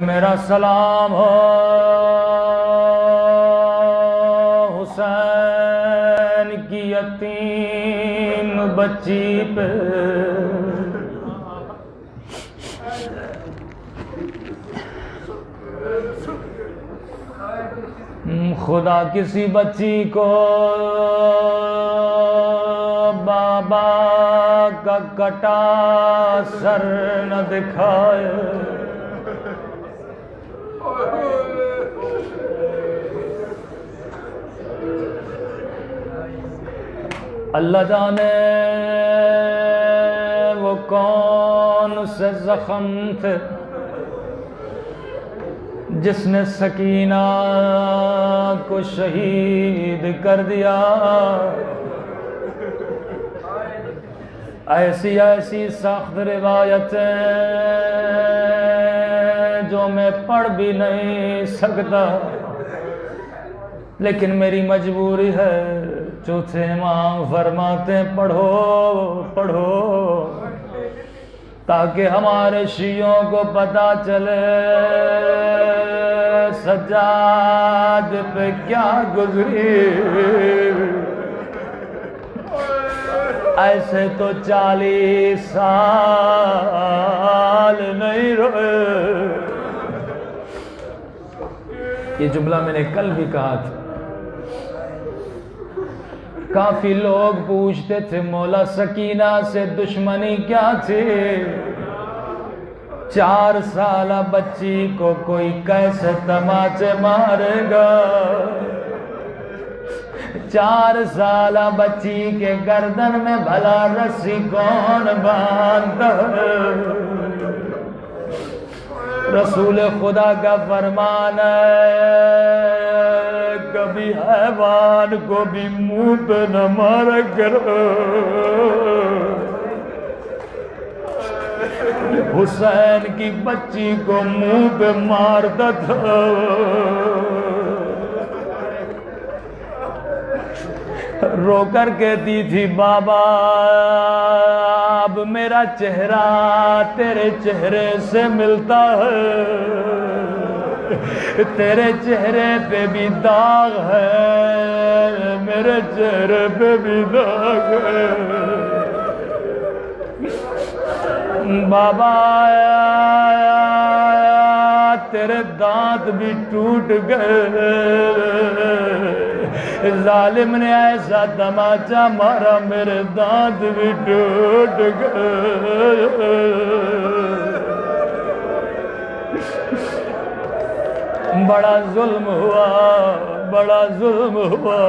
میرا سلام ہو حسین کی یتیم بچی پہ، خدا کسی بچی کو بابا کا کٹا سر نہ دکھائے۔ اللہ جانے وہ کون سے زخم تھے جس نے سکینہ کو شہید کر دیا۔ ایسی ایسی سخت روایتیں جو میں پڑھ بھی نہیں سکتا، لیکن میری مجبوری ہے۔ چوتھے امام فرماتے ہیں پڑھو پڑھو تاکہ ہمارے شیعوں کو پتہ چلے سجاد پہ کیا گزری۔ ایسے تو 40 سال نہیں روئے۔ یہ جملہ میں نے کل بھی کہا تھا۔ کافی لوگ پوچھتے تھے مولا سکینہ سے دشمنی کیا تھی؟ 4 سالہ بچی کو کوئی کیسے تماچے مارے گا؟ 4 سالہ بچی کے گردن میں بھلا رسی کون باندھتا ہے؟ رسول خدا کا فرمان ہے کبھی حیوان کو بھی منہ پہ نہ مارا کرو۔ حسین کی بچی کو منہ پہ مارتا تھا۔ رو کر کہتی تھی بابا اب میرا چہرہ تیرے چہرے سے ملتا ہے، تیرے چہرے پہ بھی داغ ہے، میرے چہرے پہ بھی داغ ہے۔ بابا تیرے دانت بھی ٹوٹ گئے، ظالم نے ایسا تماچا مارا میرے دانت بھی ٹوٹ گئے۔ بڑا ظلم ہوا، بڑا ظلم ہوا۔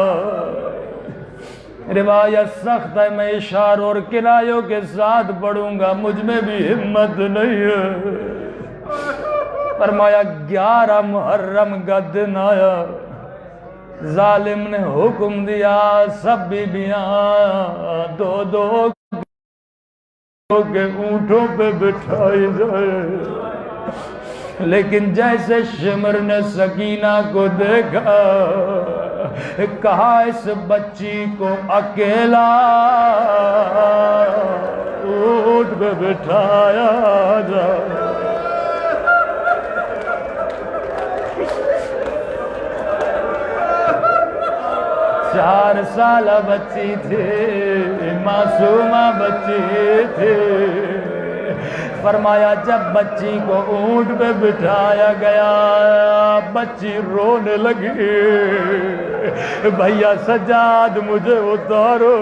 روایت سخت ہے، میں اشاروں اور کنایوں کے ساتھ پڑھوں گا، مجھ میں بھی ہمت نہیں ہے۔ فرمایا 11 محرم کا دن آیا، ظالم نے حکم دیا سب بیبیاں 2-2 کے اونٹوں پہ بٹھائی جائے، لیکن جیسے شمر نے سکینہ کو دیکھا کہا اس بچی کو اکیلا اونٹ پہ بٹھایا جائے۔ 4 سالہ بچی تھی، معصومہ بچی تھی۔ فرمایا جب بچی کو اونٹ پہ بٹھایا گیا بچی رونے لگی، بھیا سجاد مجھے اتارو،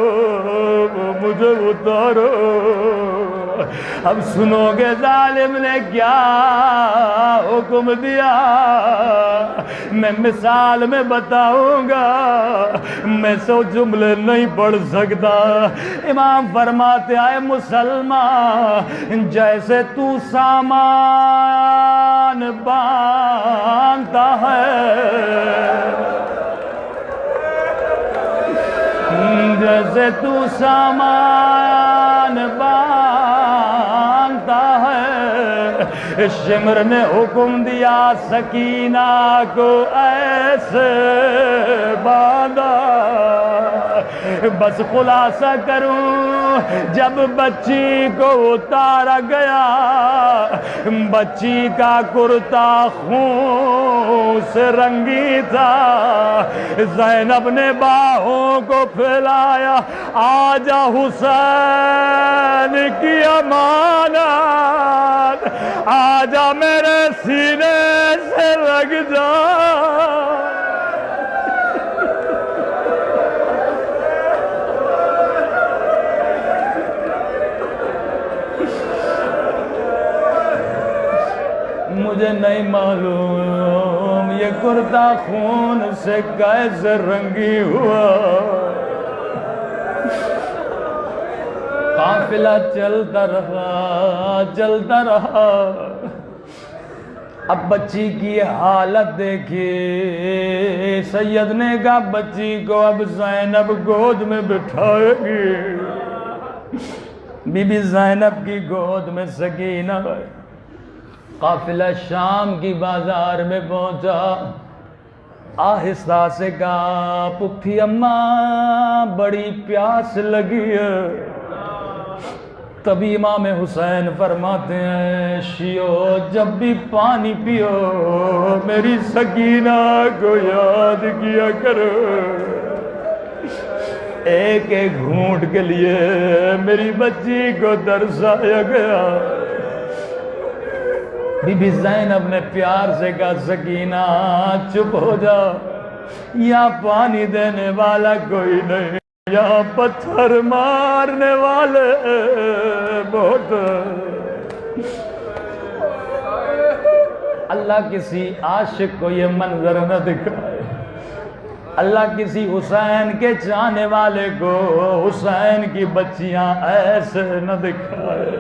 مجھے اتارو۔ اب سنو گے ظالم نے کیا حکم دیا، میں مثال میں بتاؤں گا، میں 100 جملے نہیں پڑھ سکتا۔ امام فرماتے آئے مسلمان جیسے تو سامان باندھتا ہے، جیسے تو سامان باندھتا ہے، شمر نے حکم دیا سکینہ کو ایسے باندھا بس خلاصہ کروں، جب بچی کو اتارا گیا، بچی کا کرتا خون سے رنگی تھا، زینب نے باہوں کو پھیلایا، آجا حسین کی امانت، آجا میرے سینے سے لگ جا۔ مجھے نہیں معلوم یہ کرتا خون سے کیسے رنگی ہوا۔ قافلہ چلتا رہا، اب بچی کی حالت دیکھی، سید نے کہا بچی کو اب زینب گود میں بٹھائے گی۔ بی بی زینب کی گود میں سکینہ، قافلہ شام کی بازار میں پہنچا، آہستہ سے کہا پپھی اماں بڑی پیاس لگی ہے۔ تبھی امام حسین فرماتے ہیں شیعو جب بھی پانی پیو میری سکینہ کو یاد کیا کرو، ایک ایک گھونٹ کے لیے میری بچی کو ترسایا گیا۔ بی بی زینب نے پیار سے کہا سکینہ چپ ہو جا، یہاں پانی دینے والا کوئی نہیں، یہاں پتھر مارنے والے بہت۔ اللہ کسی عاشق کو یہ منظر نہ دکھائے، اللہ کسی حسین کے چاہنے والے کو حسین کی بچیاں ایسے نہ دکھائے۔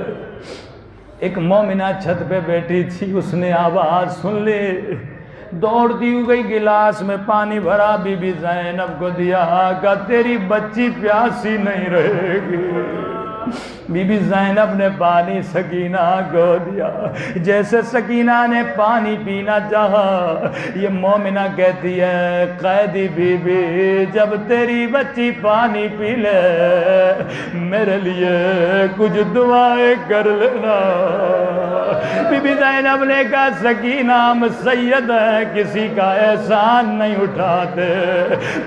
ایک مومنہ چھت پہ بیٹھی تھی، اس نے آواز سن لی، دوڑتی ہوئی گئی، گلاس میں پانی بھرا، بی بی زینب کو دیا، کہا تیری بچی پیاسی نہیں رہے گی۔ بی بی زینب نے پانی سکینہ کو دیا، جیسے سکینہ نے پانی پینا چاہا، یہ مومنہ کہتی ہے قیدی بی بی جب تیری بچی پانی پی لے میرے لیے کچھ دعائیں کر لینا۔ بی بی زینب نے کہا سکینہ ہم سید ہیں، کسی کا احسان نہیں اٹھاتے،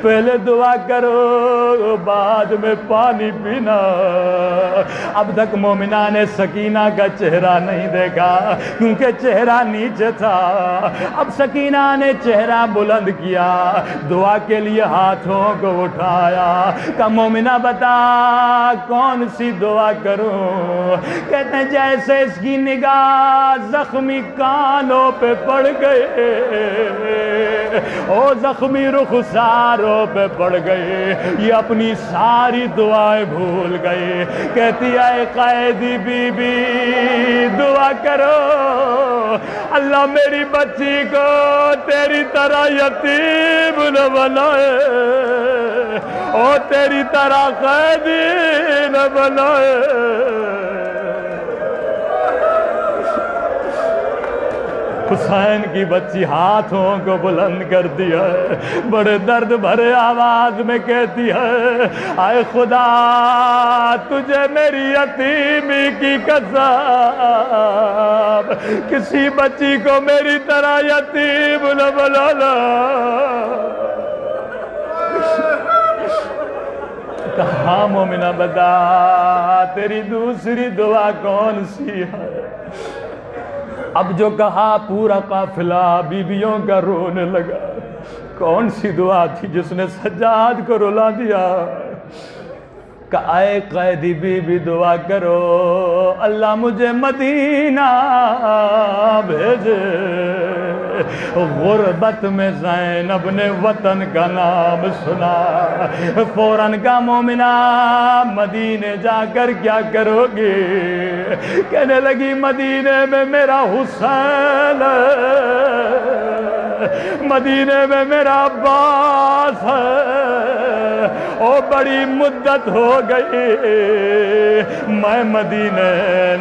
پہلے دعا کرو بعد میں پانی پینا۔ اب تک مومنہ نے سکینہ کا چہرہ نہیں دیکھا کیونکہ چہرہ نیچے تھا، اب سکینہ نے چہرہ بلند کیا، دعا کے لیے ہاتھوں کو اٹھایا، کہ مومنہ بتا کون سی دعا کروں؟ کہتے ہیں جیسے اس کی نگاہ زخمی کانوں پہ پڑ گئے، او زخمی رخساروں پہ پڑ گئے، یہ اپنی ساری دعائیں بھول گئے، کہتی ہے قیدی بی بی دعا کرو اللہ میری بچی کو تیری طرح یتیم نہ بنائے، او تیری طرح قیدی نہ بنائے۔ حسین کی بچی ہاتھوں کو بلند کر دیا ہے، بڑے درد بھرے آواز میں کہتی ہے اے خدا تجھے میری یتیمی کی قسم، کسی بچی کو میری طرح یتیم نہ بنانا۔ کہاں مومنہ بتا تیری دوسری دعا کون سی ہے؟ اب جو کہا پورا قافلہ بیویوں کا رونے لگا، کون سی دعا تھی جس نے سجاد کو رلا دیا؟ کہ اے قیدی بی بی دعا کرو اللہ مجھے مدینہ بھیجے۔ غربت میں زینب نے وطن کا نام سنا، فوراً کا مومنہ مدینے جا کر کیا کرو گی؟ کہنے لگی مدینے میں میرا حسین ہے، مدینے میں میرا عباس ہے، او بڑی مدت ہو گئی میں مدینے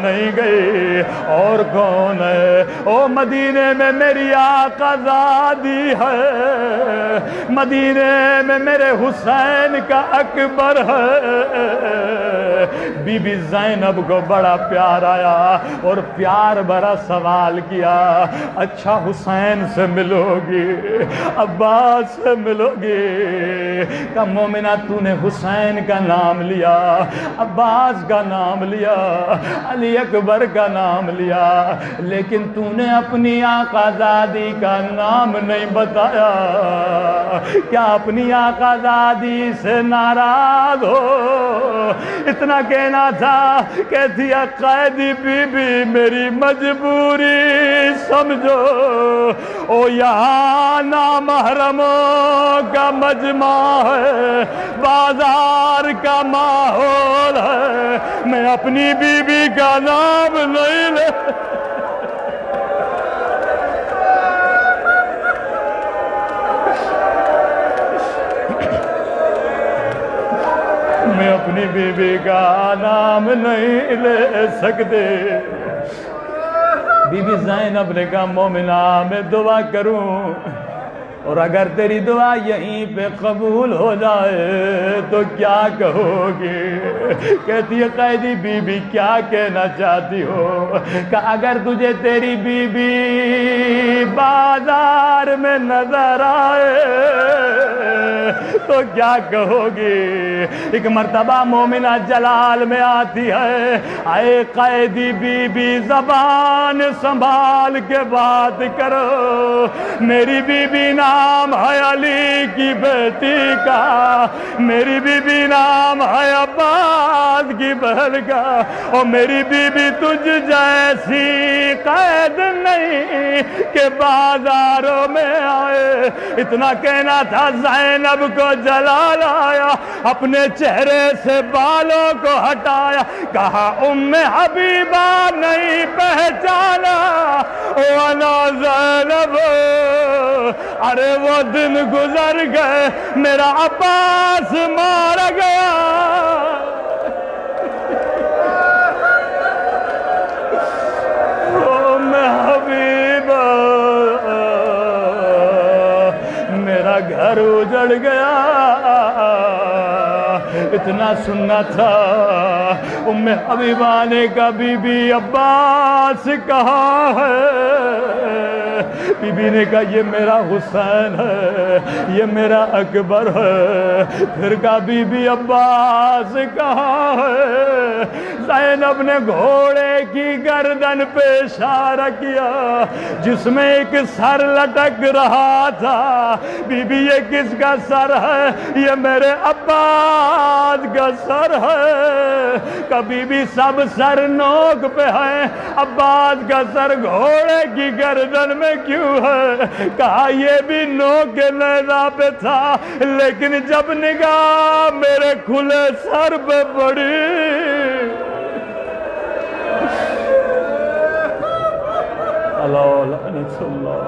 نہیں گئی، اور کون ہے؟ او مدینے میں میری آقا زادی ہے، مدینے میں میرے حسین کا اکبر ہے۔ بی بی زینب کو بڑا پیار آیا اور پیار بھرا سوال کیا، اچھا حسین سے ملو گی، عباس سے ملو گی؟ کہ مومنہ تو نے حسین کا نام لیا، عباس کا نام لیا، علی اکبر کا نام لیا، لیکن تو نے اپنی آقا زادی کا نام نہیں بتایا۔ کیا اپنی آقا زادی سے ناراض ہو؟ اتنا کہنا تھا، کہتی ہے قیدی بی بی میری مجبوری سمجھو، او یہاں نامحرموں کا مجمع ہے، بازار کا ماحول ہے، میں اپنی بی بی کا نام نہیں لے۔ میں اپنی بیوی کا نام نہیں لے سکتے۔ بی بی زینب نے کہا مومنہ میں دعا کروں، اور اگر تیری دعا یہیں پہ قبول ہو جائے تو کیا کہو گی؟ کہتی ہے قیدی بی بی کیا کہنا چاہتی ہو؟ کہ اگر تجھے تیری بی بی بازار میں نظر آئے تو کیا کہو گی؟ ایک مرتبہ مومنہ جلال میں آتی ہے، اے قیدی بی بی زبان سنبھال کے بات کرو، میری بی بی نام ہے علی کی بیٹی کا، میری بی بی نام ہے عباس کی بہن کا، اور میری بی بی تجھ جیسی قید نہیں کہ بازاروں میں آئے۔ اتنا کہنا تھا، زینب کو جلال آیا، اپنے چہرے سے بالوں کو ہٹایا، کہا ام حبیبہ نہیں پہچانا وانا زینب، ارے وہ دن گزر گئے میرا عباس مارا گیا۔ ام حبیبہ میرا گھر اجڑ گیا۔ اتنا سننا تھا، ام حبیبہ نے کہا بی بی عباس کہاں ہے؟ بی بی نے کہا یہ میرا حسین ہے، یہ میرا اکبر ہے۔ پھر کہا بی بی عباس کہاں ہے؟ زینب نے گھوڑے کی گردن پہ اشارہ کیا جس میں ایک سر لٹک رہا تھا۔ بی بی یہ کس کا سر ہے؟ یہ میرے عباس کا سر ہے۔ کبھی بھی سب سر نوک پہ ہے، عباس کا سر گھوڑے کی گردن میں کیوں ہے؟ کہا یہ بھی نوک کے نیزہ پہ تھا، لیکن جب نگاہ میرے کھلے سر پہ پڑی اللہ لعنت اللہ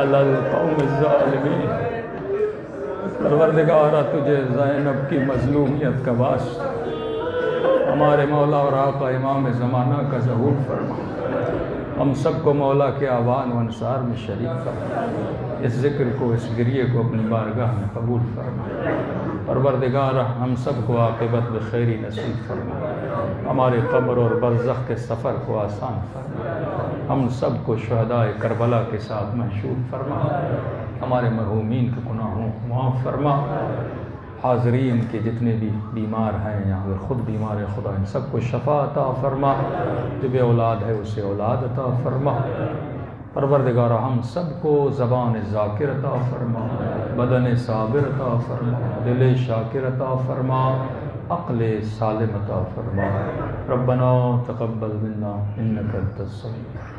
علی القوم الظالمین۔ پروردگارہ تجھے زینب کی مظلومیت کا واسطہ ہمارے مولا اور آقا امام زمانہ کا ظہور فرما، ہم سب کو مولا کے آوان و انصار میں شریک فرما، اس ذکر کو اس گریے کو اپنی بارگاہ میں قبول فرما۔ پروردگارہ ہم سب کو عاقبت بخیری نصیب فرما، ہمارے قبر اور برزخ کے سفر کو آسان فرما، ہم سب کو شہداء کربلا کے ساتھ محشور فرما، ہمارے مرحومین کے گناہوں کو معاف فرما۔ حاضرین کے جتنے بھی بیمار ہیں یا اگر خود بیمار ہے خدا ان سب کو شفا عطا فرما، جو بے اولاد ہے اسے اولاد عطا فرما۔ پروردگارہ ہم سب کو زبان ذاکر عطا فرما، بدن صابر عطا فرما، دل شاکر عطا فرما، عقل سالم عطا فرما۔ ربنا تقبل منا انک انت السمیع